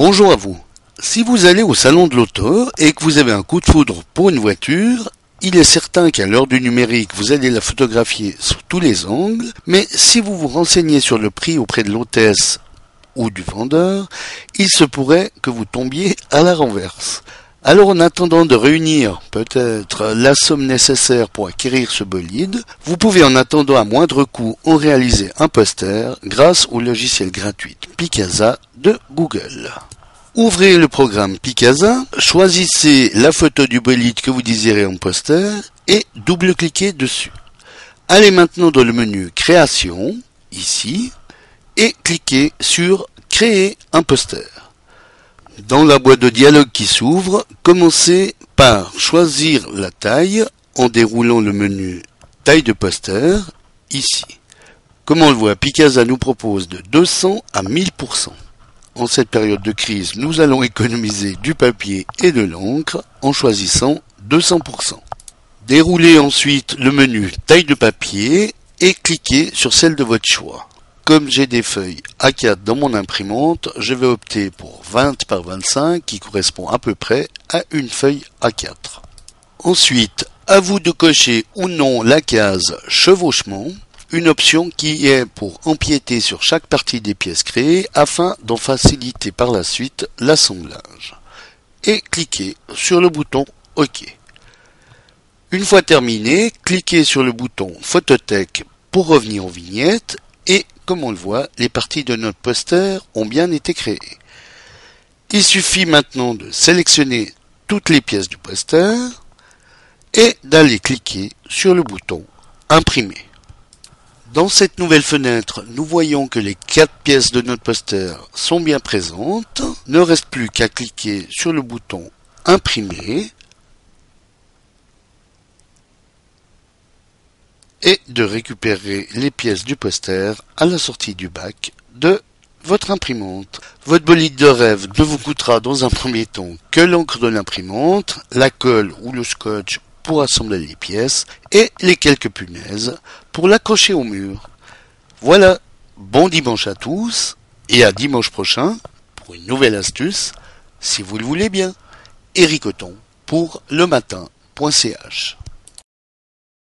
Bonjour à vous. Si vous allez au salon de l'auto et que vous avez un coup de foudre pour une voiture, il est certain qu'à l'heure du numérique, vous allez la photographier sous tous les angles, mais si vous vous renseignez sur le prix auprès de l'hôtesse ou du vendeur, il se pourrait que vous tombiez à la renverse. Alors en attendant de réunir peut-être la somme nécessaire pour acquérir ce bolide, vous pouvez en attendant à moindre coût en réaliser un poster grâce au logiciel gratuit Picasa de Google. Ouvrez le programme Picasa, choisissez la photo du bolide que vous désirez en poster et double-cliquez dessus. Allez maintenant dans le menu Création, ici, et cliquez sur Créer un poster. Dans la boîte de dialogue qui s'ouvre, commencez par choisir la taille en déroulant le menu Taille de poster, ici. Comme on le voit, Picasa nous propose de 200 à 1000%. En cette période de crise, nous allons économiser du papier et de l'encre en choisissant 200%. Déroulez ensuite le menu Taille de papier et cliquez sur celle de votre choix. Comme j'ai des feuilles A4 dans mon imprimante, je vais opter pour 20 par 25 qui correspond à peu près à une feuille A4. Ensuite, à vous de cocher ou non la case chevauchement, une option qui est pour empiéter sur chaque partie des pièces créées afin d'en faciliter par la suite l'assemblage. Et cliquez sur le bouton OK. Une fois terminé, cliquez sur le bouton Photothèque pour revenir aux vignettes et comme on le voit, les parties de notre poster ont bien été créées. Il suffit maintenant de sélectionner toutes les pièces du poster et d'aller cliquer sur le bouton Imprimer. Dans cette nouvelle fenêtre, nous voyons que les 4 pièces de notre poster sont bien présentes. Ne reste plus qu'à cliquer sur le bouton Imprimer et de récupérer les pièces du poster à la sortie du bac de votre imprimante. Votre bolide de rêve ne vous coûtera dans un premier temps que l'encre de l'imprimante, la colle ou le scotch pour assembler les pièces et les quelques punaises pour l'accrocher au mur. Voilà, bon dimanche à tous et à dimanche prochain pour une nouvelle astuce, si vous le voulez bien. Éric Othon pour lematin.ch